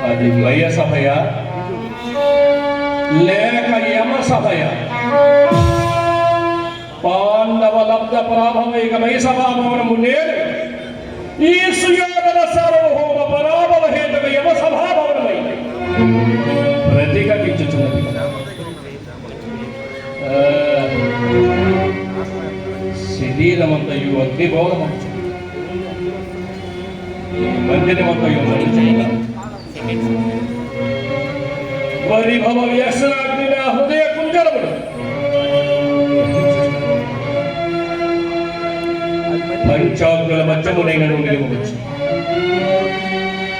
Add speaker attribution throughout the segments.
Speaker 1: అది మయ సభయ లేక యమ సభయ? పాండవ లబ్ధ పరాభవైక మయ సభాభవనము నేను ఈ సుయోధన సార్వభౌమ పరాభవ హేతుక యమ సభాభవనమై ప్రతిఘటించుచున్నది. శరీరమంతయు అగ్నిభవనమచ్చు, మందిరమంతయు మరించుగా పరిభవ వ్యసనాగ్ని నా హృదయ కుంజరములు పంచాగ్నుల మధ్యమునైనను నిలువవచ్చు,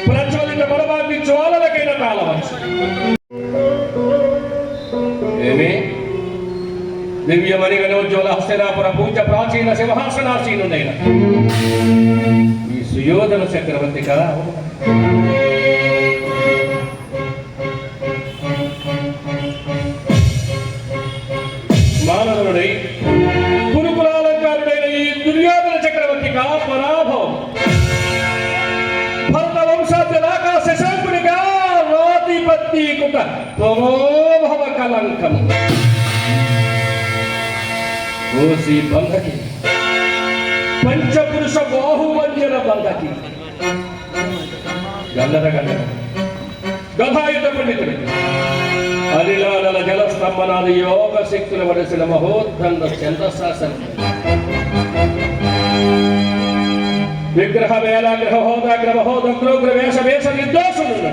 Speaker 1: ప్రజ్వలిత పరమాగ్ని జ్వాలలకైన కాలవచ్చు. ఏమి దివ్యమణి గణోజ్వల హస్తనాపుర పూజ ప్రాచీన సింహాసనాసీనుడైన ఈ సుయోధన చక్రవర్తి కదా మానవుడై గురుకులాలంకారుడైన ఈ దుర్యోధన చక్రవర్తిగా పరాభవం, భరత వంశాద్యలాక శశాంకునిగా రాతిపత్తి కుట త్వమోభవ కలంకం ఓసి బంధకి పంచపురుష బాహువంజన బంధకి గల్లర గల్లర గధాయుధ పండితుడి అనిలానల జలస్తంభనాది యోగ శక్తుల వలసిన మహోద్దండ చంద్రశాసనం విగ్రహ వేళ గ్రహ హోదా గ్రహ హోదగ్రోగ్ర వేష వేష నిర్దోషుడు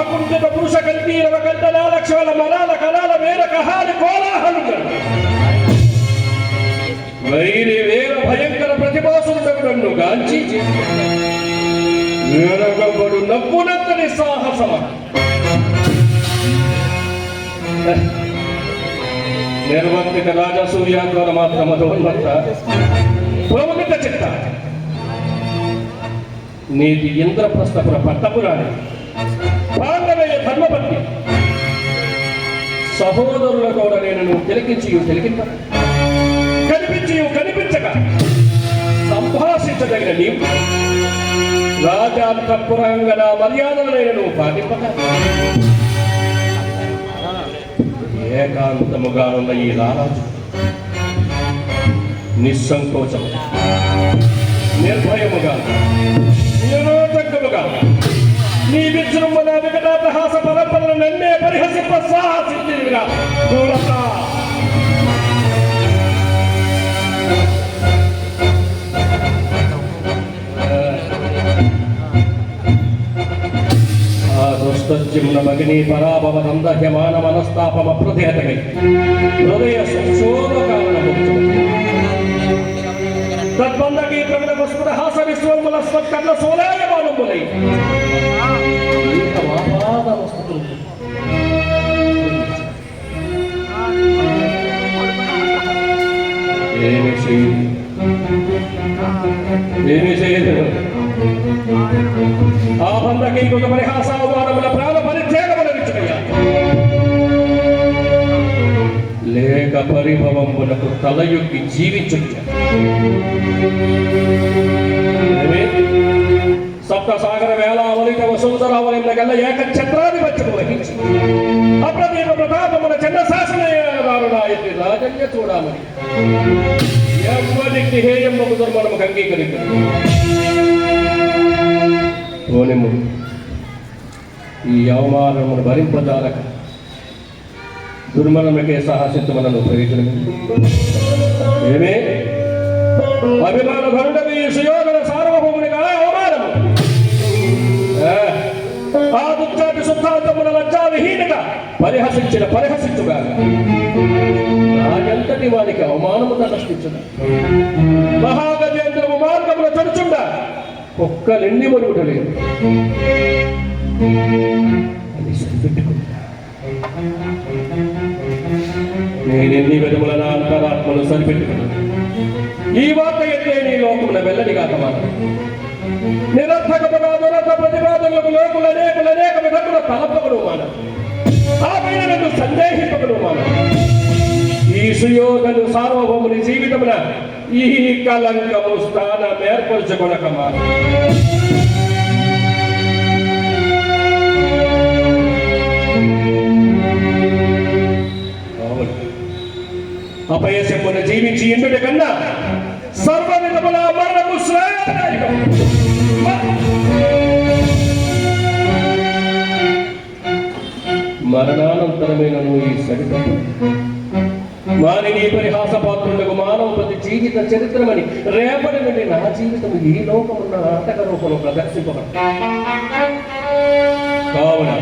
Speaker 1: అకుంఠిత పురుష కల్పీరవ కంటల లక్ష్మణ మలాల కళాల వేర కహాలి కోలాహలుగా వైరి వేర భయంకర ప్రతిభాసుడు గాంచి వేరగబడు నవ్వునంతని సాహసమ నిర్వర్తిక రాజసూర్యాగ్ర మాత్ర మధోన్మత్త ప్రముఖ చిత్త నీతి ఇంద్రప్రస్థపుర పట్టపురాణి పాండవయ్య ధర్మపత్ని సహోదరుల కూడా నేను తిలకించి తిలకింప కనిపించి కనిపించక సంభాషించదగిన నీవు రాజాంతఃపురంగన మర్యాదలైన పాటింపక ఏకాంతముగా ఉన్న ఈ లారాజు నిస్సంకోచము నిర్భయముగా నిరోధకముగా నీ విజృంభణ వికటాటహాస పరంపరను నన్నే పరిహసింప సాహసిద్ధిగా దూరత ఆ దుష్టజిమ్న మగిని పరాభవ నందహ్యమాన మనస్తాపమ ప్రతిహతమై హృదయ శోభ కారణము తద్బంధకి ప్రకట పుష్పద హాస విశ్వముల స్వత్కర్ణ సోలాయమానములై ఏమి చేయదు ఆ బంధకి కొంత పరిహాసావమానముల ప్రాణ పరిత్యాగములనిచ్చుకయ్యా లేక పరిభవమునకు తలయొక్కి జీవించుట సప్త సాగర వేళావలిత వసుంధరావలిగల్ల ఏక ఛత్రాధిపత్యము వహించి అప్రదీప ప్రతాపమున చంద్ర శాసనదారుడాయతి రాజన్య చూడామని ఎవరికి హేయమ్మకు దుర్మనము అంగీకరించదు. ఓనెము ఈ అవమానమును భరింపజాలక దుర్మనముకే సాహసించమనను ప్రయోజనం ఏమే అభిమాన ధరుడవి సుయోధన సార్వభౌమునిగా అవమానము ఆ దుఃఖాది శుద్ధాంతమున లజ్జావిహీనగా పరిహసించుగా నాగంతటి వారికి అవమానము తలష్టించుట మహాగజేంద్రము మార్గమున చడుచుండ ఒక్కలెన్ని మరుగుటలేదు అది సరిపెట్టుకుంటా. నేనెన్ని విధముల నా అంతరాత్మను సరిపెట్టుకున్నాను. ఈ వార్త ఎత్తే నీ లోకమున వెల్లడిగా కమాను నిరర్థకముగా దురర్థ ప్రతిపాదనలకు లోకులు అనేక విధముల తలపకుడు మాన ఆ పైన నన్ను సందేహింపకుడు మాన ఈ ఈ సుయోధను సార్వభౌముని జీవితమున ఈ కలంకము స్థానం ఏర్పరచుకొనకమా. అపయశమును జీవించి ఇండుట కన్నా సర్వ విధముల మరణము శ్రేయదాయకం. మరణానంతరమైన ఈ సరిత మానిని పరిహాసపాత్రులకు మానవపతి జీవిత చరిత్రమని రేపటి నుండి నా జీవితం ఈ లోకమున్న నాటక రూపంలో ప్రదర్శింపబడి కావున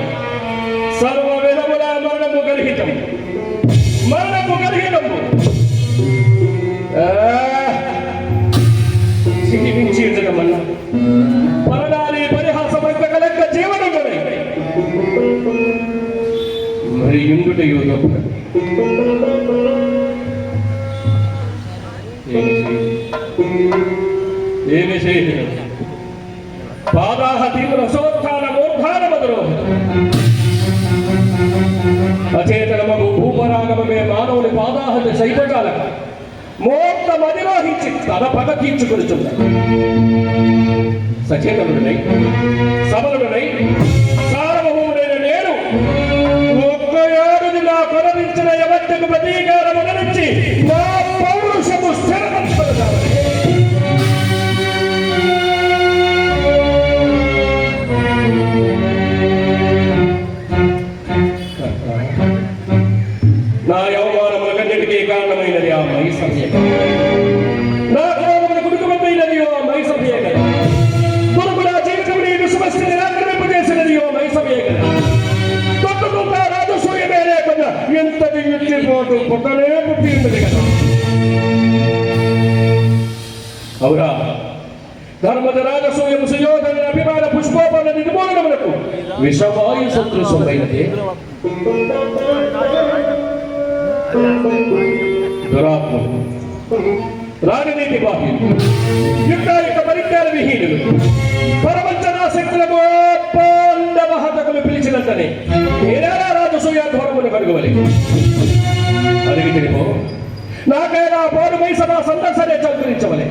Speaker 1: సర్వ విధముల మరణము గర్హితం జీవించి ఉండటమన్నా మరణాలి పరిహాసమైన కలక్క జీవనం మరి ఇందుట యోగం ఏమి చేయడం పాదాహ తీవ్ర సోత్థాన మూర్ధాన మధురోహ అచేతనమగు భూపరాగమే మానవుని పాదాహని సైతకాలక మోత్తం అధిరోహించి తన పగ తీర్చుకొనిచున్నాడు. సచేతనుడనై సబలుడనై సార్వభౌముడైన నేను ఒక్క ఏడుది నా కొనరించిన యవత్తుకు ప్రతీకారము నుంచి నా పౌరుషము స్థిరపరచబడతాను. నా యవమానములకన్నిటికీ కారణమైనది ఆ మైసభ్య, నా కారణముల కుటుంబమైనది ఆ మైసభ్య కదా. కొడుకు నా జీవితంలో ఈ సుమస్థితిని ఆక్రమింపజేసినది ఓ మైసభ్య కదా. తొట్టుకుంటా రాజసూయమే లేకుండా ఎంతటి ఎత్తిపోటు పుట్టనే పుట్టి ఉన్నది కదా. అవురా ధర్మద రాజసూయము సుయోధన అభిమాన పుష్పోపన నిర్మూలనములకు విషవాయు సదృశమైనదే. దురాత్మలు రాజనీతి బాహ్యులు యుక్తాయుక్త పరిజ్ఞాన విహీనులు పరమంచనాశక్తులకు పాండవహతకులు పిలిచినంతనే ఏదైనా రాజసూయాధ్వరమును కనుగొవలి అడిగి తెలిపో నాకైనా పోరు మైసభ సందర్శనే చంకరించవలే.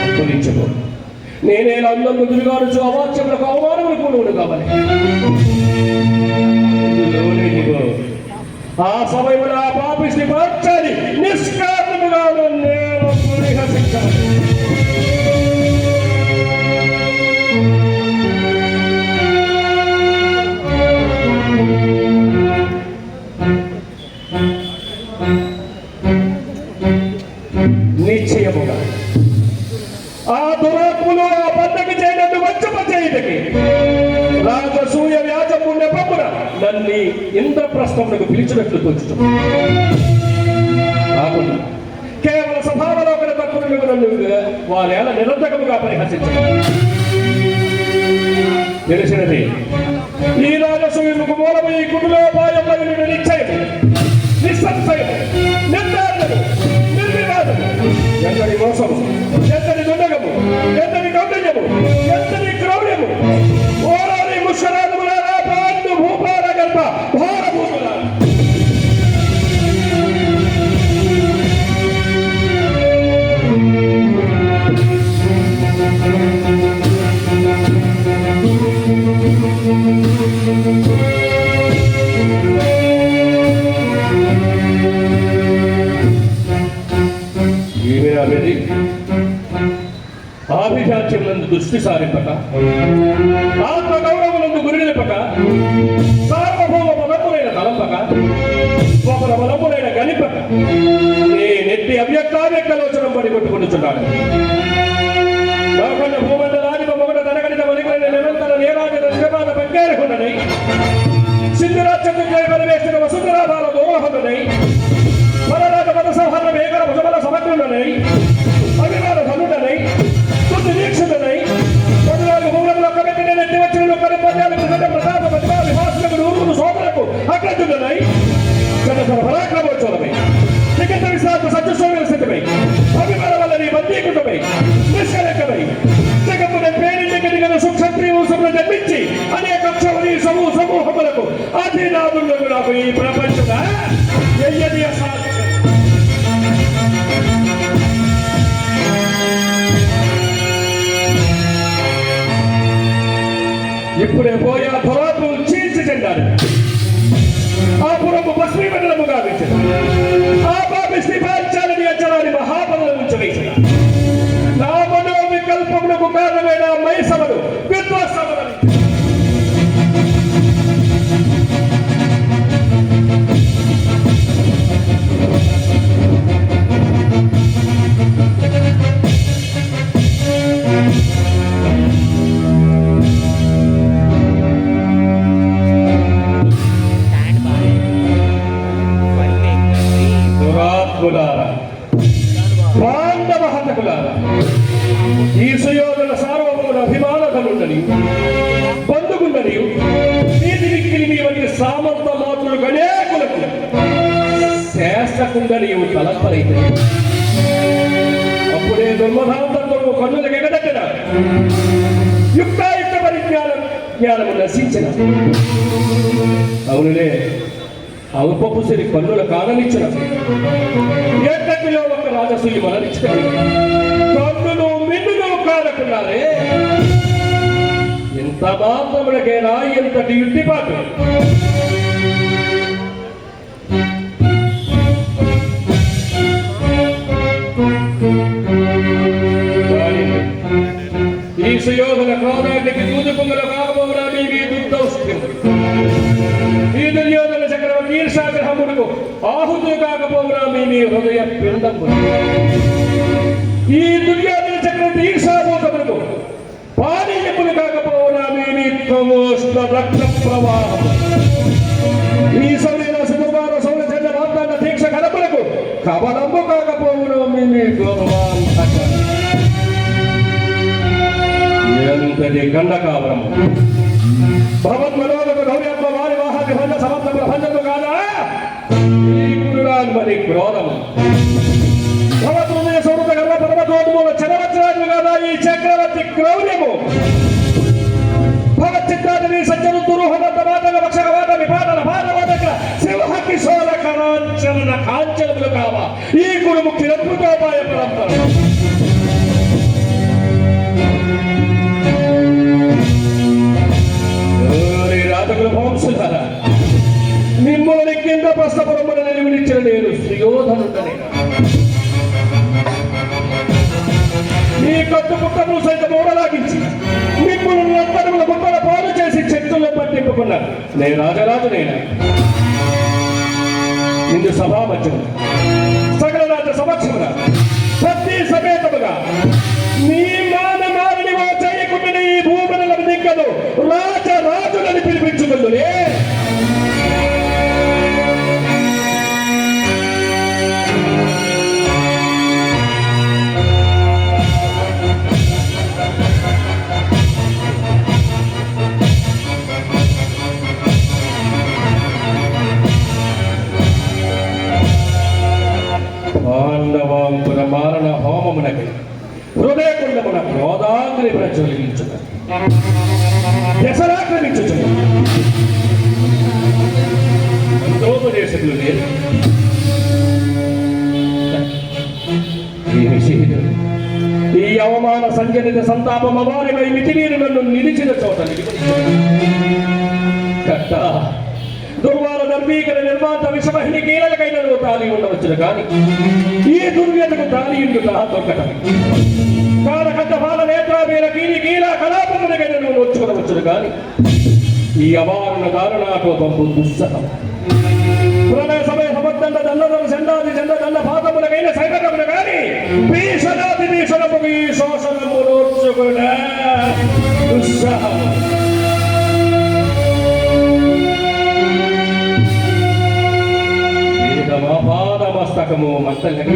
Speaker 1: అప్పులించుకో నేనేలా అందరూ దుర్గారుచు అవాచ్యములకు అవమానములు కూడును కావాలి. ఆ సమయంలో ఆ పాపిష్టి మార్చాలి నిష్కారణముగాను నేను పరిహసించాలి. నిశ్చయముగా ఆ దురాత్ములు ఆ పండగ చేయనట్టు వచ్చపచేయుటకి రాజసూయ వ్యాజము నెపమున నన్ను ఇంద్రప్రస్థమునకు పిలిచినట్లు తోచుతాం. కాకుండా కేవల స్వభావలోకన తక్కువ నన్ను వారేళ నిరంతకముగా పరిహసించారు. తెలిసినది ఈ రాజసూయముకు మూలము ఈ కుటుంబోపాయంలో నిశ్చయం నిస్సంశయం నిర్ధారణము నిర్వివాదము ఎంతటి మోసము ఎంతటి దుండగము ఎంతటి కౌంటర్యము ఎంతటి క్రౌర్యము ఓరాని ముషరాధములారా పాండు భూపాల గల్ప భారభూముల ఆభిజాత్యములందు దృష్టి సారింపక ఆత్మగౌరవములందు గురి నిలపక సార్వభౌమ బలములైన తలంపక ఒకర బలములైన గనిపక నీ నెట్టి అవ్యక్తావ్యక్తలోచనం పడి కొట్టుకుంటున్నాడు. నాకన్న భూమండలాధిప మొగట తనగడిత వలిగిన నిరంతర నేరాజన నిజమాన పంకేరుకున్ననై సింధురాజ్య పరివేష్టిన వసుంధరాభాల దోహమునై పరరాజ మత సంహరణ వేగర భుజబల సమగ్రులనై అభిమాన ధనుడనై తుది దీక్షుడనై పదునాలుగు మూలంలో కమిటిని నెట్టి వచ్చిన పద్యాలకు ప్రతాప ప్రతిభా విభాసులకు నూరును సోదరకు అగ్రజుడనై జనతర పరాక్రమోత్సవమై టికెట్ విశ్రాంత సత్యస్వామి స్థితిపై అభిమాన వల్ల నీ బందీకృతమై నిష్కలకమై జగత్తున పేరింటికలిగిన సుక్షత్రియంలో జన్మించి అనేక సమూహములకు అధినాథులకు నాకు ఈ ప్రపంచ ఎయ్యది ఇప్పుడే పోయి ఆ పురాతను చీల్చి చెందాడు. ఆ పురము భస్మీమండలముగా వేసిన ఆ పాపిష్టి పాంచాలని అంచనాన్ని మహాబలం ఉంచవేసిన నా మనో వికల్పములకు కారణమైన మైసవను విధ్వంసమని పాండవ హతకులారా, ఈ సుయోధన సార్వభౌముల అభిమానకలుండని బంధుగుండని వీధి విక్కిలి మీ వంటి సామంత మాతృలు గణేకులకు శాస్త్రకుండని తలంపరైతే అప్పుడే దుర్మధాంతత్వము కన్నులకు ఎగదట్టిన యుక్తాయుక్త జ్ఞానము నశించిన అవునులే అల్పపు సిరి కన్నుల కారణించిన ఎక్కడిలో ఒక రాజసూయి మరణించిన కన్నులు మిన్నులు కానకున్నారే. ఎంత మాత్రములకైనా ఎంతటి యుద్ధిపాటు ఈ సుయోధన క్రోధానికి దూదుకుంగల కాకపోవడా మీ దుర్దౌష్ట్యం ఈ దుర్యోధన చక్రవర్తి ఈర్షాగ్రహములకు ఆహుతులు కాకపోవునా మీ హృదయ పిండము ఈ దుర్యోధన చక్రవర్తి ఈర్షాభూతములకు పానీయములు కాకపోవునా మీ త్వమోష్ణ రక్త ప్రవాహం ఈ సమయ సుకుమార సౌల చండ వాగ్దాన దీక్ష కలపలకు కవలము కాకపోవునా మీ గౌరవాంతక ఎంతటి గండకావరము భగవన్మనోగత గౌరవ వారి వాహన భంజ సమర్థముల భంజము కాదా ఈ గురురాన్మని క్రోధము భగవద్హృదయ సౌరత గర్వ పరమతోద్మూల చరవచరాజు కాదా ఈ చక్రవర్తి క్రౌర్యము భగచ్చిత్రాన్ని సజ్జను దురుహమంత మాటల వక్షకవాద విపాదన భారవాదక సింహ కిశోర కరాంచన కాంచనములు కావా ఈ గురుముఖి అద్భుతోపాయ పరంపర వంశధార మిమ్మల్ని కింద ప్రస్థపురమున నిలివిడిచిన నేను సుయోధనుడనే మీ కట్టు పుట్టము సైతం ఓడలాగించి మిమ్మల్ని లంకనముల ముట్టల పాలు చేసి చెట్టుల్లో పట్టింపుకున్నా నేను రాజరాజునైనా ఇందు సభామధ్యము సకల రాజ సమక్షమున ప్రతి సమేతముగా నీ మానమారిని ఓ చేయకుండా ఈ భూమనల దిక్కలు రాజరాజులని పిలిపించుకుందులే. పాండవాంకుర మారణ హోమమునకి హృదయకుండమున క్రోధాగ్ని ప్రజ్వలించుట దశరాక్రమించుచున్న మంత్రోపదేశకులు లేరు ఈ అవమాన సంజనిత సంతాపం అవారిపై మితిమీరి నన్ను నిలిచిన చోట కట్ట దుర్వాల ధర్మీకర నిర్మాత విషమహిని కీలకైన తాలి ఉండవచ్చును కానీ ఈ దుర్వ్యతకు తాలి ఇండు దొక్కటం కారకట్ట బాల నేత్రామీల కీల కళాపమునకైన నువ్వు నోచుకునవచ్చును కానీ ఈ అవారణ దారుణాటోపంపు దుస్సహం ప్రళయ సమయ సమర్థండ దండదల చండాది చండ దండ పాదములకైన సైకటములు కానీ భీషణాది భీషణము ఈ శోషణము నోచుకున్న దుస్సహం పాదమస్తకము మత్తలకి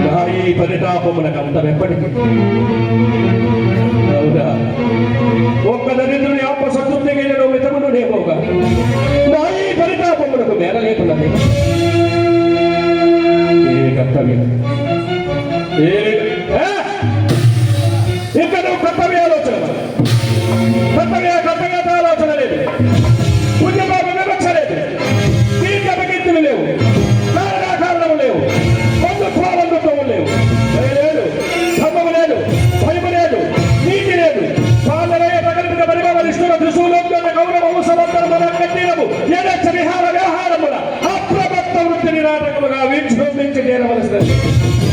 Speaker 1: నా ఈ పరితాపములకు అంతమెప్పటికీ అవునా ఒక్క దరిద్రుని ఆత్మసంతృప్తిగా మితమును నేపోగా నా ఈ పరితాపములకు మేర లేకున్నది ఏ కర్తవ్యం ఇక్కడ నువ్వు కర్తవ్య ఆలోచన కర్తవ్య ఆలోచన లేదు పుణ్యపాప వివక్ష లేదు దీర్ఘపకీర్తులు లేవు కారణము లేవు బంధుత్వం లేవు లేదు ధర్మము లేదు భయము లేదు నీతి లేదు తండ్రి